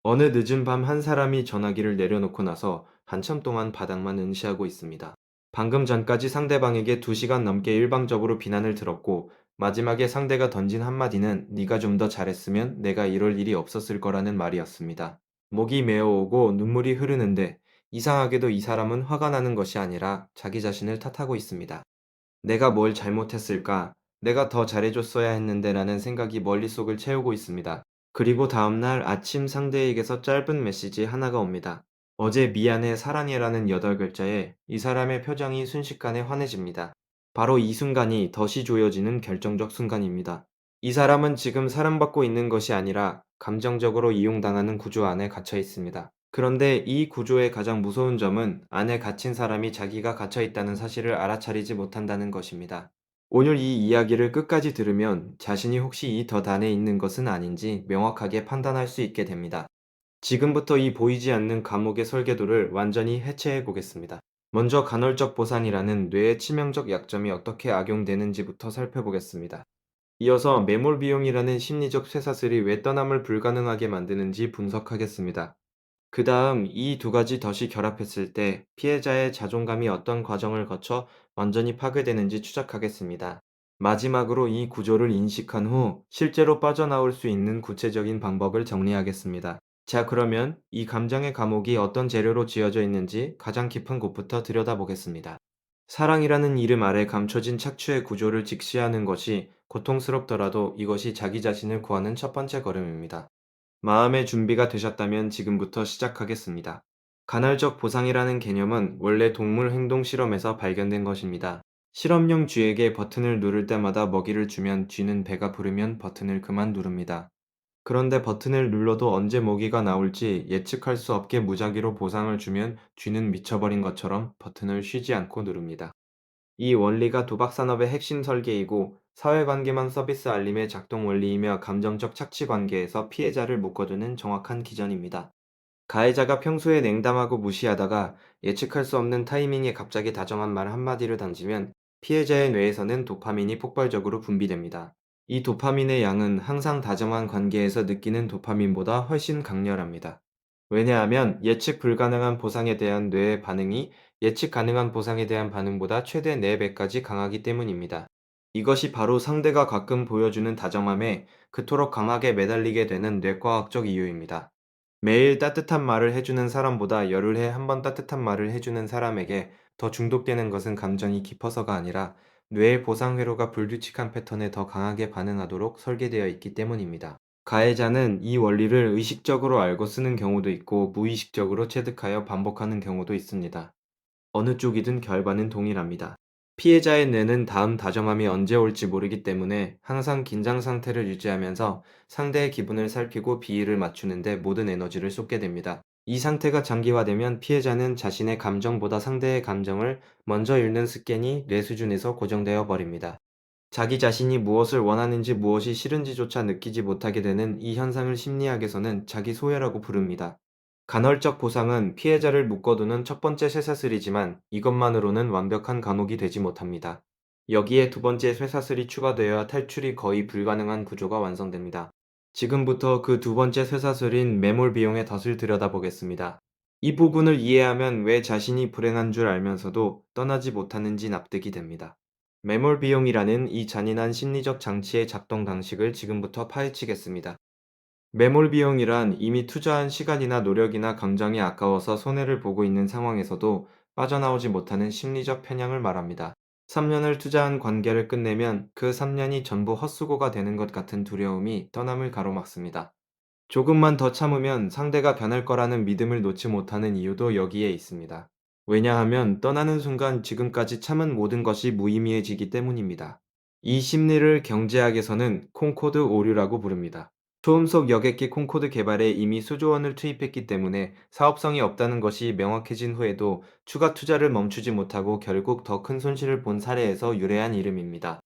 어느 늦은 밤 한 사람이 전화기를 내려놓고 나서 한참 동안 바닥만 응시하고 있습니다. 방금 전까지 상대방에게 2시간 넘게 일방적으로 비난을 들었고 마지막에 상대가 던진 한마디는 네가 좀 더 잘했으면 내가 이럴 일이 없었을 거라는 말이었습니다. 목이 메어오고 눈물이 흐르는데 이상하게도 이 사람은 화가 나는 것이 아니라 자기 자신을 탓하고 있습니다. 내가 뭘 잘못했을까? 내가 더 잘해줬어야 했는데 라는 생각이 머릿속을 채우고 있습니다. 그리고 다음날 아침 상대에게서 짧은 메시지 하나가 옵니다. 어제 미안해 사랑해라는 8글자에 이 사람의 표정이 순식간에 환해집니다. 바로 이 순간이 덫이 조여지는 결정적 순간입니다. 이 사람은 지금 사랑받고 있는 것이 아니라 감정적으로 이용당하는 구조 안에 갇혀 있습니다. 그런데 이 구조의 가장 무서운 점은 안에 갇힌 사람이 자기가 갇혀 있다는 사실을 알아차리지 못한다는 것입니다. 오늘 이 이야기를 끝까지 들으면 자신이 혹시 이 덫 안에 있는 것은 아닌지 명확하게 판단할 수 있게 됩니다. 지금부터 이 보이지 않는 감옥의 설계도를 완전히 해체해 보겠습니다. 먼저 간헐적 보상이라는 뇌의 치명적 약점이 어떻게 악용되는지부터 살펴보겠습니다. 이어서 매몰 비용이라는 심리적 쇠사슬이 왜 떠남을 불가능하게 만드는지 분석하겠습니다. 그 다음 이 두 가지 덫이 결합했을 때 피해자의 자존감이 어떤 과정을 거쳐 완전히 파괴되는지 추적하겠습니다. 마지막으로 이 구조를 인식한 후 실제로 빠져나올 수 있는 구체적인 방법을 정리하겠습니다. 자, 그러면 이 감정의 감옥이 어떤 재료로 지어져 있는지 가장 깊은 곳부터 들여다보겠습니다. 사랑이라는 이름 아래 감춰진 착취의 구조를 직시하는 것이 고통스럽더라도 이것이 자기 자신을 구하는 첫 번째 걸음입니다. 마음의 준비가 되셨다면 지금부터 시작하겠습니다. 간헐적 보상이라는 개념은 원래 동물 행동 실험에서 발견된 것입니다. 실험용 쥐에게 버튼을 누를 때마다 먹이를 주면 쥐는 배가 부르면 버튼을 그만 누릅니다. 그런데 버튼을 눌러도 언제 먹이가 나올지 예측할 수 없게 무작위로 보상을 주면 쥐는 미쳐버린 것처럼 버튼을 쉬지 않고 누릅니다. 이 원리가 도박산업의 핵심 설계이고 사회관계망 서비스 알림의 작동 원리이며 감정적 착취 관계에서 피해자를 묶어두는 정확한 기전입니다. 가해자가 평소에 냉담하고 무시하다가 예측할 수 없는 타이밍에 갑자기 다정한 말 한마디를 던지면 피해자의 뇌에서는 도파민이 폭발적으로 분비됩니다. 이 도파민의 양은 항상 다정한 관계에서 느끼는 도파민보다 훨씬 강렬합니다. 왜냐하면 예측 불가능한 보상에 대한 뇌의 반응이 예측 가능한 보상에 대한 반응보다 최대 4배까지 강하기 때문입니다. 이것이 바로 상대가 가끔 보여주는 다정함에 그토록 강하게 매달리게 되는 뇌과학적 이유입니다. 매일 따뜻한 말을 해주는 사람보다 열흘에 한 번 따뜻한 말을 해주는 사람에게 더 중독되는 것은 감정이 깊어서가 아니라 뇌의 보상 회로가 불규칙한 패턴에 더 강하게 반응하도록 설계되어 있기 때문입니다. 가해자는 이 원리를 의식적으로 알고 쓰는 경우도 있고 무의식적으로 체득하여 반복하는 경우도 있습니다. 어느 쪽이든 결과는 동일합니다. 피해자의 뇌는 다음 다정함이 언제 올지 모르기 때문에 항상 긴장 상태를 유지하면서 상대의 기분을 살피고 비위를 맞추는데 모든 에너지를 쏟게 됩니다. 이 상태가 장기화되면 피해자는 자신의 감정보다 상대의 감정을 먼저 읽는 습관이 뇌 수준에서 고정되어 버립니다. 자기 자신이 무엇을 원하는지 무엇이 싫은지조차 느끼지 못하게 되는 이 현상을 심리학에서는 자기 소외라고 부릅니다. 간헐적 보상은 피해자를 묶어두는 첫 번째 쇠사슬이지만 이것만으로는 완벽한 감옥이 되지 못합니다. 여기에 두 번째 쇠사슬이 추가되어야 탈출이 거의 불가능한 구조가 완성됩니다. 지금부터 그 두 번째 쇠사슬인 매몰 비용의 덫을 들여다보겠습니다. 이 부분을 이해하면 왜 자신이 불행한 줄 알면서도 떠나지 못하는지 납득이 됩니다. 매몰 비용이라는 이 잔인한 심리적 장치의 작동 방식을 지금부터 파헤치겠습니다. 매몰 비용이란 이미 투자한 시간이나 노력이나 감정이 아까워서 손해를 보고 있는 상황에서도 빠져나오지 못하는 심리적 편향을 말합니다. 3년을 투자한 관계를 끝내면 그 3년이 전부 헛수고가 되는 것 같은 두려움이 떠남을 가로막습니다. 조금만 더 참으면 상대가 변할 거라는 믿음을 놓지 못하는 이유도 여기에 있습니다. 왜냐하면 떠나는 순간 지금까지 참은 모든 것이 무의미해지기 때문입니다. 이 심리를 경제학에서는 콩코드 오류라고 부릅니다. 초음속 여객기 콩코드 개발에 이미 수조 원을 투입했기 때문에 사업성이 없다는 것이 명확해진 후에도 추가 투자를 멈추지 못하고 결국 더 큰 손실을 본 사례에서 유래한 이름입니다.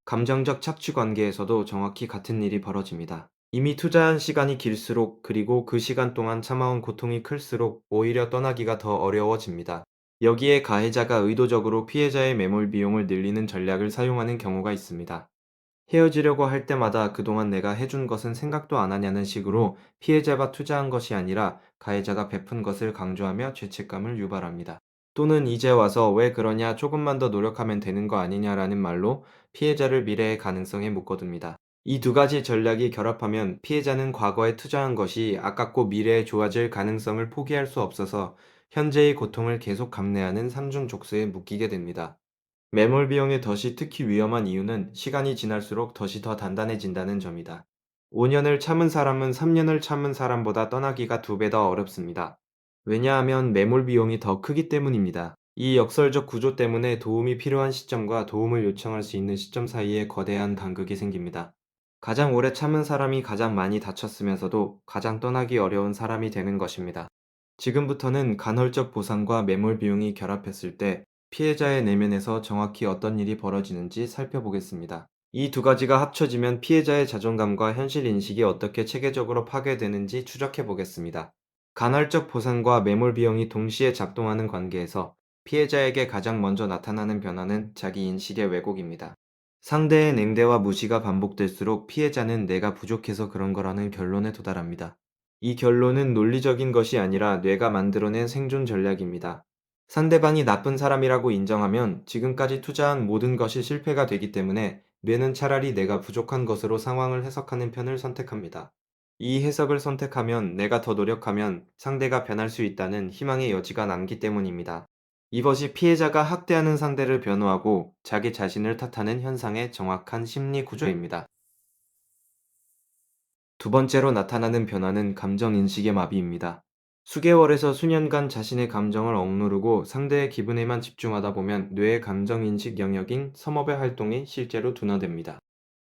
감정적 착취 관계에서도 정확히 같은 일이 벌어집니다. 이미 투자한 시간이 길수록 그리고 그 시간 동안 참아온 고통이 클수록 오히려 떠나기가 더 어려워집니다. 여기에 가해자가 의도적으로 피해자의 매몰 비용을 늘리는 전략을 사용하는 경우가 있습니다. 헤어지려고 할 때마다 그동안 내가 해준 것은 생각도 안 하냐는 식으로 피해자가 투자한 것이 아니라 가해자가 베푼 것을 강조하며 죄책감을 유발합니다. 또는 이제 와서 왜 그러냐, 조금만 더 노력하면 되는 거 아니냐라는 말로 피해자를 미래의 가능성에 묶어둡니다. 이 두 가지 전략이 결합하면 피해자는 과거에 투자한 것이 아깝고 미래에 좋아질 가능성을 포기할 수 없어서 현재의 고통을 계속 감내하는 삼중족소에 묶이게 됩니다. 매몰 비용의 덫이 특히 위험한 이유는 시간이 지날수록 덫이 더 단단해진다는 점이다. 5년을 참은 사람은 3년을 참은 사람보다 떠나기가 2배 더 어렵습니다. 왜냐하면 매몰 비용이 더 크기 때문입니다. 이 역설적 구조 때문에 도움이 필요한 시점과 도움을 요청할 수 있는 시점 사이에 거대한 간극이 생깁니다. 가장 오래 참은 사람이 가장 많이 다쳤으면서도 가장 떠나기 어려운 사람이 되는 것입니다. 지금부터는 간헐적 보상과 매몰 비용이 결합했을 때 피해자의 내면에서 정확히 어떤 일이 벌어지는지 살펴보겠습니다. 이 두 가지가 합쳐지면 피해자의 자존감과 현실 인식이 어떻게 체계적으로 파괴되는지 추적해 보겠습니다. 간헐적 보상과 매몰 비용이 동시에 작동하는 관계에서 피해자에게 가장 먼저 나타나는 변화는 자기 인식의 왜곡입니다. 상대의 냉대와 무시가 반복될수록 피해자는 내가 부족해서 그런 거라는 결론에 도달합니다. 이 결론은 논리적인 것이 아니라 뇌가 만들어낸 생존 전략입니다. 상대방이 나쁜 사람이라고 인정하면 지금까지 투자한 모든 것이 실패가 되기 때문에 뇌는 차라리 내가 부족한 것으로 상황을 해석하는 편을 선택합니다. 이 해석을 선택하면 내가 더 노력하면 상대가 변할 수 있다는 희망의 여지가 남기 때문입니다. 이것이 피해자가 학대하는 상대를 변호하고 자기 자신을 탓하는 현상의 정확한 심리 구조입니다. 두 번째로 나타나는 변화는 감정인식의 마비입니다. 수개월에서 수년간 자신의 감정을 억누르고 상대의 기분에만 집중하다 보면 뇌의 감정인식 영역인 섬업의 활동이 실제로 둔화됩니다.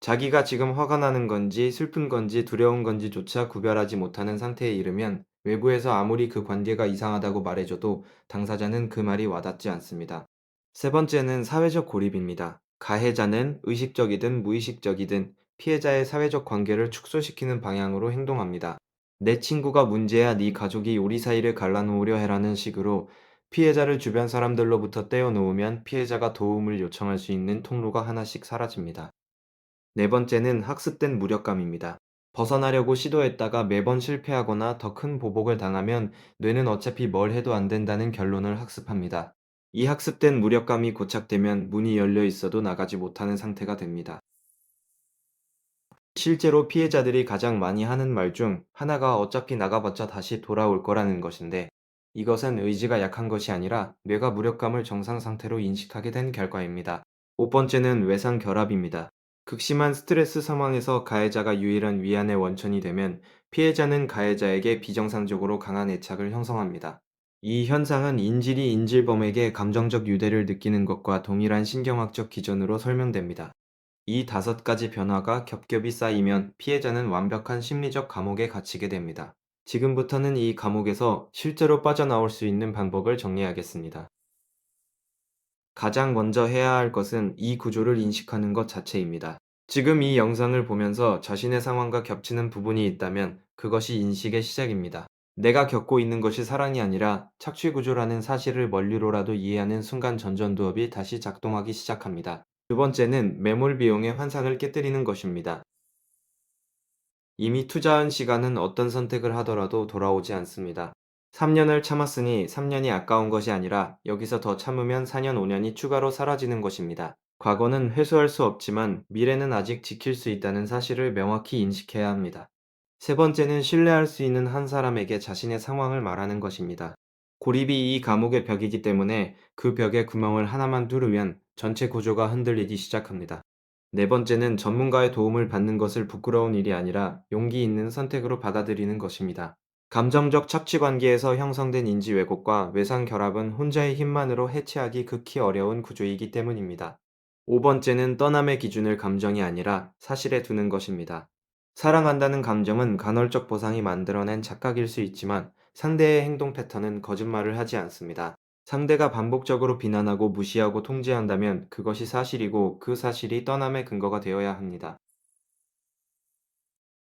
자기가 지금 화가 나는 건지 슬픈 건지 두려운 건지조차 구별하지 못하는 상태에 이르면 외부에서 아무리 그 관계가 이상하다고 말해줘도 당사자는 그 말이 와닿지 않습니다. 세 번째는 사회적 고립입니다. 가해자는 의식적이든 무의식적이든 피해자의 사회적 관계를 축소시키는 방향으로 행동합니다. 내 친구가 문제야, 네 가족이 우리 사이를 갈라놓으려 해라는 식으로 피해자를 주변 사람들로부터 떼어놓으면 피해자가 도움을 요청할 수 있는 통로가 하나씩 사라집니다. 네 번째는 학습된 무력감입니다. 벗어나려고 시도했다가 매번 실패하거나 더 큰 보복을 당하면 뇌는 어차피 뭘 해도 안 된다는 결론을 학습합니다. 이 학습된 무력감이 고착되면 문이 열려 있어도 나가지 못하는 상태가 됩니다. 실제로 피해자들이 가장 많이 하는 말 중 하나가 어차피 나가봤자 다시 돌아올 거라는 것인데, 이것은 의지가 약한 것이 아니라 뇌가 무력감을 정상 상태로 인식하게 된 결과입니다. 5번째는 외상 결합입니다. 극심한 스트레스 상황에서 가해자가 유일한 위안의 원천이 되면 피해자는 가해자에게 비정상적으로 강한 애착을 형성합니다. 이 현상은 인질이 인질범에게 감정적 유대를 느끼는 것과 동일한 신경학적 기전으로 설명됩니다. 이 5가지 변화가 겹겹이 쌓이면 피해자는 완벽한 심리적 감옥에 갇히게 됩니다. 지금부터는 이 감옥에서 실제로 빠져나올 수 있는 방법을 정리하겠습니다. 가장 먼저 해야 할 것은 이 구조를 인식하는 것 자체입니다. 지금 이 영상을 보면서 자신의 상황과 겹치는 부분이 있다면 그것이 인식의 시작입니다. 내가 겪고 있는 것이 사랑이 아니라 착취 구조라는 사실을 멀리로라도 이해하는 순간 전전두업이 다시 작동하기 시작합니다. 두 번째는 매몰 비용의 환상을 깨뜨리는 것입니다. 이미 투자한 시간은 어떤 선택을 하더라도 돌아오지 않습니다. 3년을 참았으니 3년이 아까운 것이 아니라 여기서 더 참으면 4년, 5년이 추가로 사라지는 것입니다. 과거는 회수할 수 없지만 미래는 아직 지킬 수 있다는 사실을 명확히 인식해야 합니다. 세 번째는 신뢰할 수 있는 한 사람에게 자신의 상황을 말하는 것입니다. 고립이 이 감옥의 벽이기 때문에 그 벽에 구멍을 하나만 뚫으면 전체 구조가 흔들리기 시작합니다. 네 번째는 전문가의 도움을 받는 것을 부끄러운 일이 아니라 용기 있는 선택으로 받아들이는 것입니다. 감정적 착취 관계에서 형성된 인지 왜곡과 외상 결합은 혼자의 힘만으로 해체하기 극히 어려운 구조이기 때문입니다. 5번째는 떠남의 기준을 감정이 아니라 사실에 두는 것입니다. 사랑한다는 감정은 간헐적 보상이 만들어낸 착각일 수 있지만 상대의 행동 패턴은 거짓말을 하지 않습니다. 상대가 반복적으로 비난하고 무시하고 통제한다면 그것이 사실이고 그 사실이 떠남의 근거가 되어야 합니다.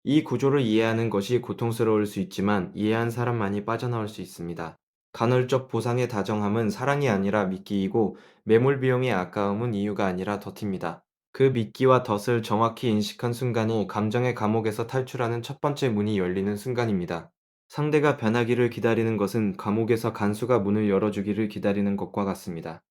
이 구조를 이해하는 것이 고통스러울 수 있지만 이해한 사람만이 빠져나올 수 있습니다. 간헐적 보상의 다정함은 사랑이 아니라 미끼이고 매몰 비용의 아까움은 이유가 아니라 덫입니다. 그 미끼와 덫을 정확히 인식한 순간이 감정의 감옥에서 탈출하는 첫 번째 문이 열리는 순간입니다. 상대가 변하기를 기다리는 것은 감옥에서 간수가 문을 열어주기를 기다리는 것과 같습니다.